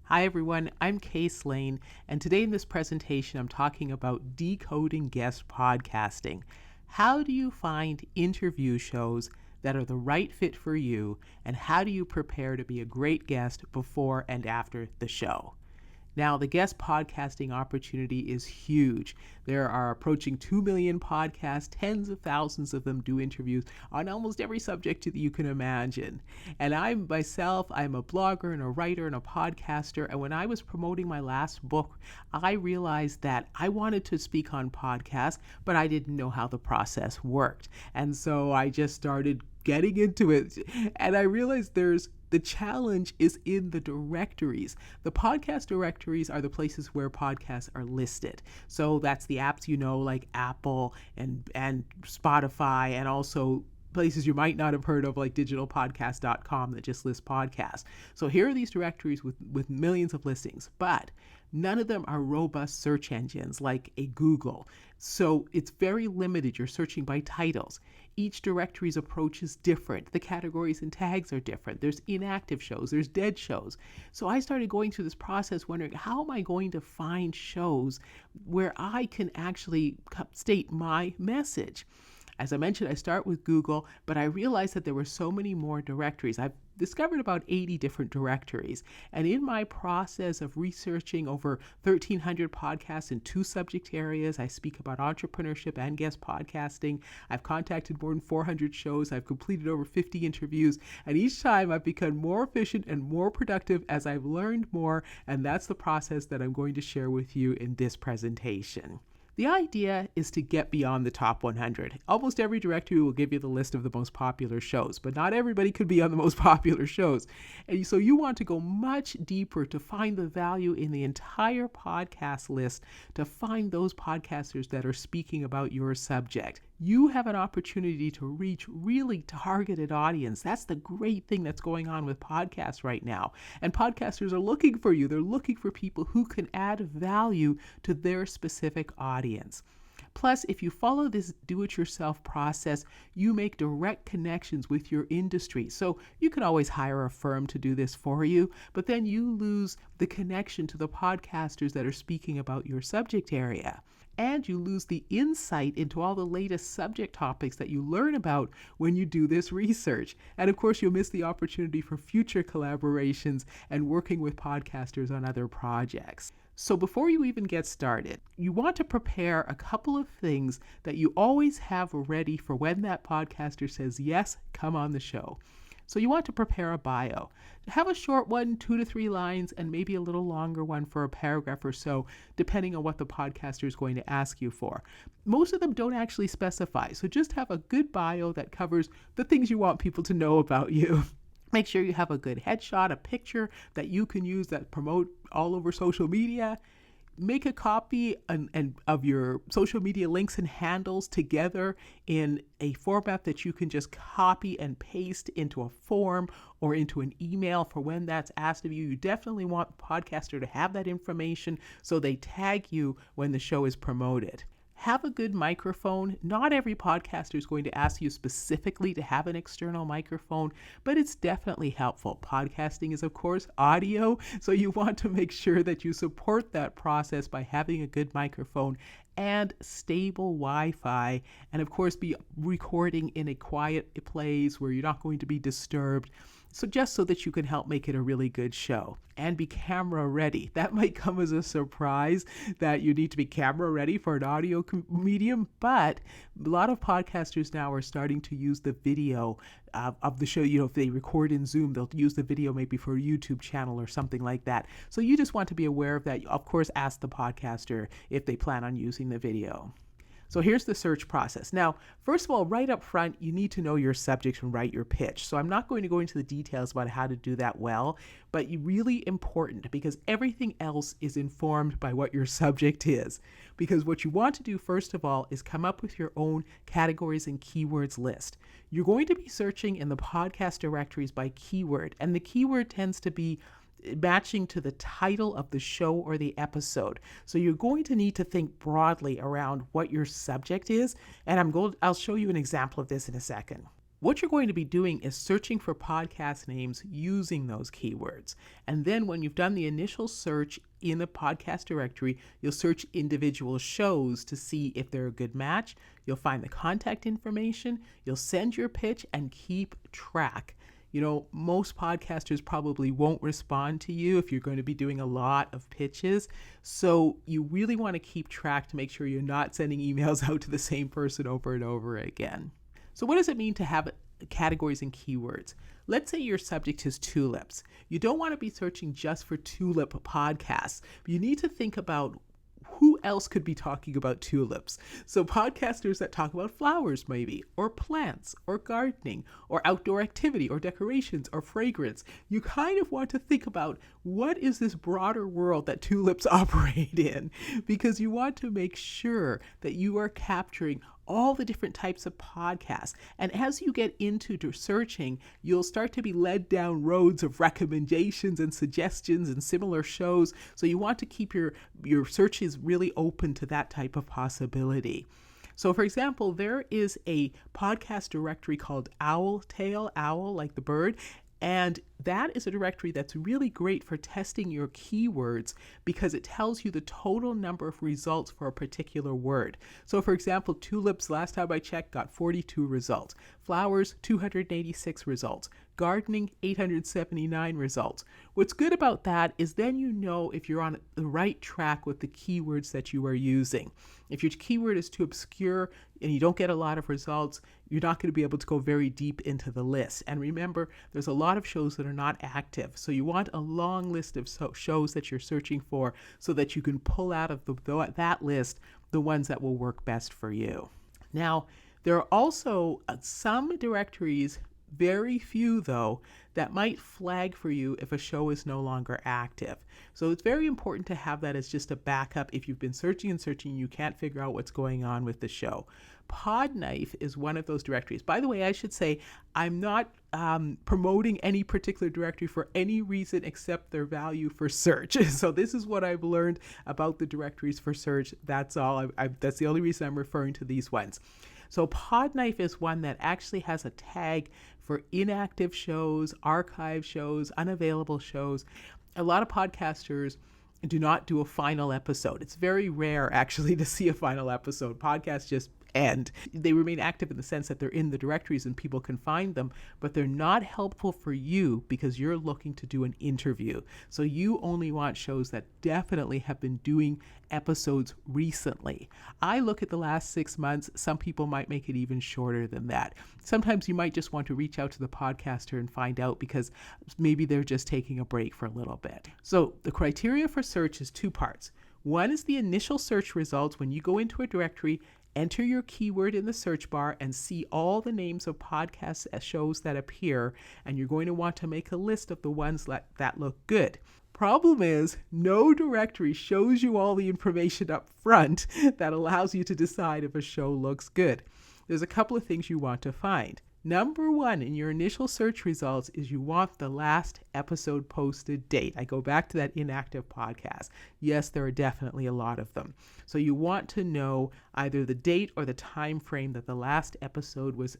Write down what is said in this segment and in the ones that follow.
Hi everyone, I'm Case Lane, and today in this presentation I'm talking about decoding guest podcasting. How do you find interview shows that are the right fit for you, and how do you prepare to be a great guest before and after the show? Now, the guest podcasting opportunity is huge. There are approaching 2 million podcasts, tens of thousands of them do interviews on almost every subject that you can imagine. And I'm a blogger and a writer and a podcaster. And when I was promoting my last book, I realized that I wanted to speak on podcasts, but I didn't know how the process worked. And so I just started getting into it. And I realized the challenge is in the directories. The podcast directories are the places where podcasts are listed. So that's the apps like Apple and Spotify, and also places you might not have heard of like digitalpodcast.com that just lists podcasts. So here are these directories with millions of listings, but none of them are robust search engines like a Google. So it's very limited. You're searching by titles. Each directory's approach is different. The categories and tags are different. There's inactive shows, there's dead shows. So I started going through this process wondering, how am I going to find shows where I can actually state my message? As I mentioned, I start with Google, but I realized that there were so many more directories. I've discovered about 80 different directories. And in my process of researching over 1,300 podcasts in 2 subject areas, I speak about entrepreneurship and guest podcasting. I've contacted more than 400 shows. I've completed over 50 interviews. And each time I've become more efficient and more productive as I've learned more. And that's the process that I'm going to share with you in this presentation. The idea is to get beyond the top 100. Almost every directory will give you the list of the most popular shows, but not everybody could be on the most popular shows. And so you want to go much deeper to find the value in the entire podcast list, to find those podcasters that are speaking about your subject. You have an opportunity to reach really targeted audience. That's the great thing that's going on with podcasts right now. And podcasters are looking for you. They're looking for people who can add value to their specific audience. Plus, if you follow this do-it-yourself process, you make direct connections with your industry. So you can always hire a firm to do this for you, but then you lose the connection to the podcasters that are speaking about your subject area. And you lose the insight into all the latest subject topics that you learn about when you do this research. And of course, you'll miss the opportunity for future collaborations and working with podcasters on other projects. So before you even get started, you want to prepare a couple of things that you always have ready for when that podcaster says, yes, come on the show. So you want to prepare a bio. Have a short one, 2 to 3 lines, and maybe a little longer one for a paragraph or so, depending on what the podcaster is going to ask you for. Most of them don't actually specify, so just have a good bio that covers the things you want people to know about you. Make sure you have a good headshot, a picture that you can use that promote all over social media. Make a copy of your social media links and handles together in a format that you can just copy and paste into a form or into an email for when that's asked of you. You definitely want the podcaster to have that information so they tag you when the show is promoted. Have a good microphone. Not every podcaster is going to ask you specifically to have an external microphone, but it's definitely helpful. Podcasting is, of course, audio, so you want to make sure that you support that process by having a good microphone and stable Wi-Fi, and of course be recording in a quiet place where you're not going to be disturbed. So just so that you can help make it a really good show. And be camera ready. That might come as a surprise that you need to be camera ready for an audio medium, but a lot of podcasters now are starting to use the video of the show. If they record in Zoom, they'll use the video maybe for a YouTube channel or something like that. So you just want to be aware of that. Of course, ask the podcaster if they plan on using the video. So here's the search process. Now, first of all, right up front, you need to know your subject and write your pitch. So I'm not going to go into the details about how to do that well, but really important because everything else is informed by what your subject is. Because what you want to do, first of all, is come up with your own categories and keywords list. You're going to be searching in the podcast directories by keyword, and the keyword tends to be matching to the title of the show or the episode. So you're going to need to think broadly around what your subject is, and I'll show you an example of this in a second. what you're going to be doing is searching for podcast names using those keywords. And then when you've done the initial search in the podcast directory, you'll search individual shows to see if they're a good match. You'll find the contact information, you'll send your pitch, and keep track. Most podcasters probably won't respond to you if you're going to be doing a lot of pitches. So you really want to keep track to make sure you're not sending emails out to the same person over and over again. So what does it mean to have categories and keywords? Let's say your subject is tulips. You don't want to be searching just for tulip podcasts. You need to think about who else could be talking about tulips. So podcasters that talk about flowers maybe, or plants, or gardening, or outdoor activity, or decorations, or fragrance. You kind of want to think about what is this broader world that tulips operate in, because you want to make sure that you are capturing all the different types of podcasts. And as you get into searching, you'll start to be led down roads of recommendations and suggestions and similar shows. So you want to keep your searches really open to that type of possibility. So for example, there is a podcast directory called Owl Tale, owl like the bird. And that is a directory that's really great for testing your keywords because it tells you the total number of results for a particular word. So for example, tulips, last time I checked, got 42 results. Flowers, 286 results. Gardening, 879 results. What's good about that is then you know if you're on the right track with the keywords that you are using. If your keyword is too obscure and you don't get a lot of results, you're not going to be able to go very deep into the list. And remember, there's a lot of shows that are not active. So you want a long list of shows that you're searching for so that you can pull out of that list the ones that will work best for you. Now, there are also some directories, very few though, that might flag for you if a show is no longer active. So it's very important to have that as just a backup if you've been searching and searching, you can't figure out what's going on with the show. Podknife is one of those directories. By the way, I should say I'm not promoting any particular directory for any reason except their value for search. So this is what I've learned about the directories for search. That's all. That's the only reason I'm referring to these ones. So Podknife is one that actually has a tag for inactive shows, archive shows, unavailable shows. A lot of podcasters do not do a final episode. It's very rare actually to see a final episode. Podcasts just end. They remain active in the sense that they're in the directories and people can find them, but they're not helpful for you because you're looking to do an interview. So you only want shows that definitely have been doing episodes recently. I look at the last 6 months. Some people might make it even shorter than that. Sometimes you might just want to reach out to the podcaster and find out because maybe they're just taking a break for a little bit. So the criteria for search is 2 parts. One is the initial search results. When you go into a directory, enter your keyword in the search bar and see all the names of podcast shows that appear, and you're going to want to make a list of the ones that look good. Problem is, no directory shows you all the information up front that allows you to decide if a show looks good. There's a couple of things you want to find. Number 1 in your initial search results is you want the last episode posted date. I go back to that inactive podcast. Yes, there are definitely a lot of them. So you want to know either the date or the time frame that the last episode was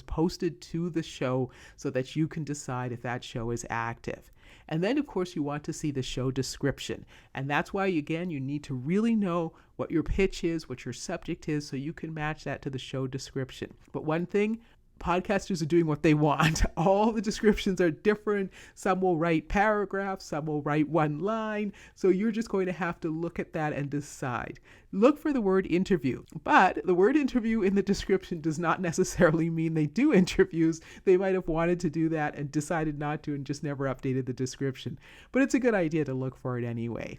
posted to the show so that you can decide if that show is active. And then, of course, you want to see the show description. And that's why, again, you need to really know what your pitch is, what your subject is, so you can match that to the show description. But one thing, podcasters are doing what they want. All the descriptions are different. Some will write paragraphs, some will write one line. So you're just going to have to look at that and decide. Look for the word interview. But the word interview in the description does not necessarily mean they do interviews. They might have wanted to do that and decided not to and just never updated the description. But it's a good idea to look for it anyway.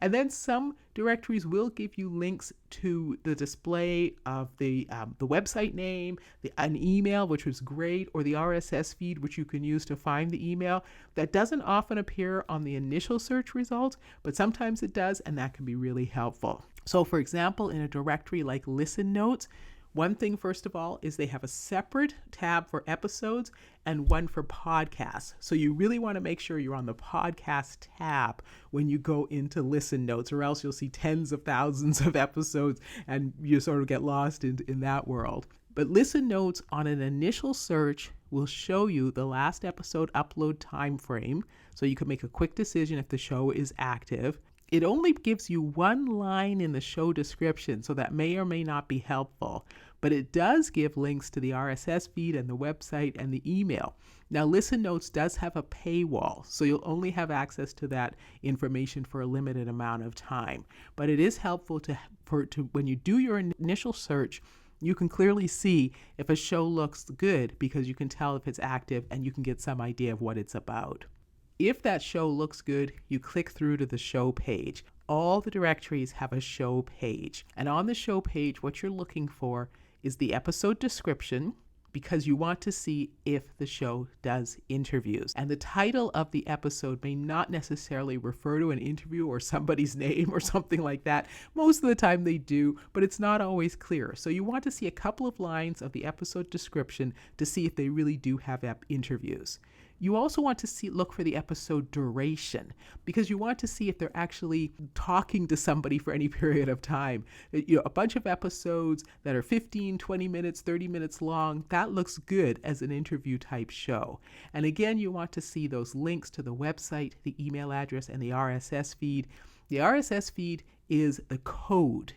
And then some directories will give you links to the display of the website name, an email, which was great, or the RSS feed, which you can use to find the email. That doesn't often appear on the initial search result, but sometimes it does, and that can be really helpful. So for example, in a directory like Listen Notes, one thing, first of all, is they have a separate tab for episodes and one for podcasts. So you really want to make sure you're on the podcast tab when you go into Listen Notes, or else you'll see tens of thousands of episodes and you sort of get lost in that world. But listen notes on an initial search will show you the last episode upload time frame, so you can make a quick decision if the show is active. It only gives you one line in the show description, so that may or may not be helpful, but it does give links to the RSS feed and the website and the email. Now, Listen Notes does have a paywall, so you'll only have access to that information for a limited amount of time. But it is helpful to when you do your initial search, you can clearly see if a show looks good because you can tell if it's active and you can get some idea of what it's about. If that show looks good, you click through to the show page. All the directories have a show page. And on the show page, what you're looking for is the episode description, because you want to see if the show does interviews. And the title of the episode may not necessarily refer to an interview or somebody's name or something like that. Most of the time they do, but it's not always clear. So you want to see a couple of lines of the episode description to see if they really do have interviews. You also want to look for the episode duration, because you want to see if they're actually talking to somebody for any period of time. A bunch of episodes that are 15, 20 minutes, 30 minutes long, that looks good as an interview type show. And again, you want to see those links to the website, the email address, and the RSS feed. The RSS feed is the code.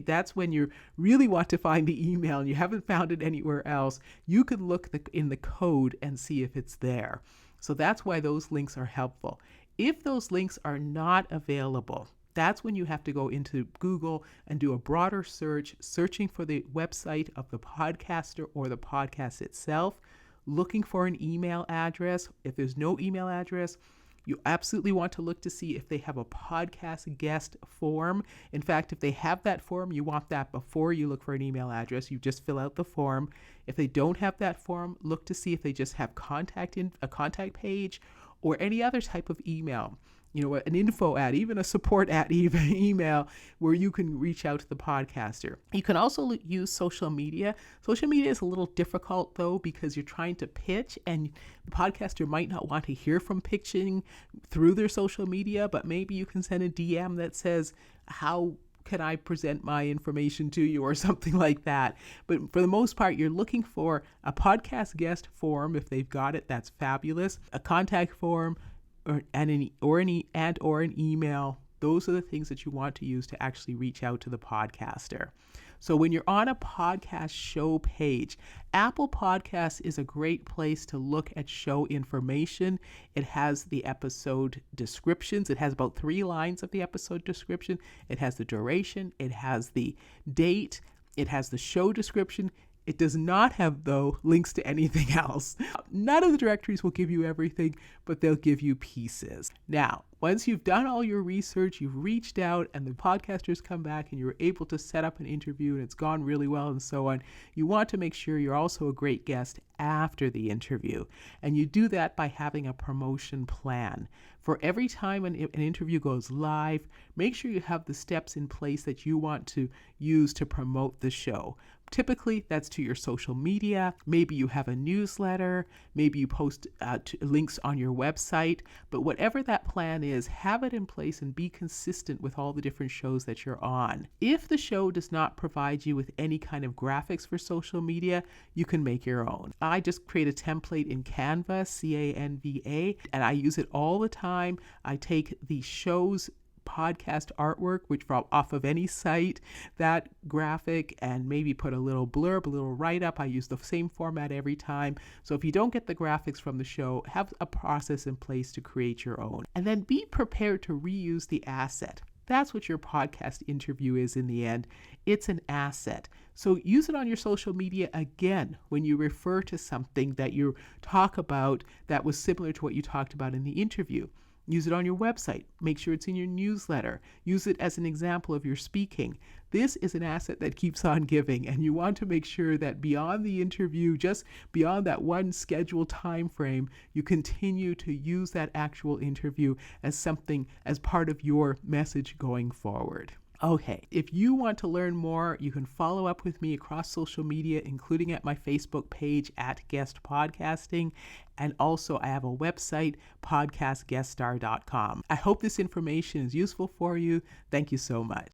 That's when you really want to find the email and you haven't found it anywhere else. You can look in the code and see if it's there. So that's why those links are helpful. If those links are not available, that's when you have to go into Google and do a broader search, searching for the website of the podcaster or the podcast itself, looking for an email address. If there's no email address, you absolutely want to look to see if they have a podcast guest form. In fact, if they have that form, you want that before you look for an email address. You just fill out the form. If they don't have that form, look to see if they just have a contact page or any other type of email. An info ad, even a support ad email where you can reach out to the podcaster. You can also use social media. Social media is a little difficult though, because you're trying to pitch and the podcaster might not want to hear from pitching through their social media, but maybe you can send a DM that says, how can I present my information to you, or something like that. But for the most part, you're looking for a podcast guest form. If they've got it, that's fabulous. A contact form, or an email. Those are the things that you want to use to actually reach out to the podcaster. So when you're on a podcast show page, Apple Podcasts is a great place to look at show information. It has the episode descriptions. It has about 3 lines of the episode description. It has the duration. It has the date. It has the show description. It does not have, though, links to anything else. None of the directories will give you everything, but they'll give you pieces. Now, once you've done all your research, you've reached out, and the podcasters come back and you're able to set up an interview and it's gone really well and so on, you want to make sure you're also a great guest after the interview. And you do that by having a promotion plan. For every time an interview goes live, make sure you have the steps in place that you want to use to promote the show. Typically, that's to your social media. Maybe you have a newsletter. Maybe you post links on your website. But whatever that plan is, have it in place and be consistent with all the different shows that you're on. If the show does not provide you with any kind of graphics for social media, you can make your own. I just create a template in Canva, Canva, and I use it all the time. I take the show's podcast artwork, which from off of any site, that graphic, and maybe put a little blurb, a little write-up. I use the same format every time. So if you don't get the graphics from the show, have a process in place to create your own. And then be prepared to reuse the asset. That's what your podcast interview is in the end. It's an asset. So use it on your social media again when you refer to something that you talk about that was similar to what you talked about in the interview. Use it on your website. Make sure it's in your newsletter. Use it as an example of your speaking. This is an asset that keeps on giving, and you want to make sure that beyond the interview, just beyond that one scheduled time frame, you continue to use that actual interview as something as part of your message going forward. Okay, if you want to learn more, you can follow up with me across social media, including at my Facebook page at Guest Podcasting. And also I have a website, podcastgueststar.com. I hope this information is useful for you. Thank you so much.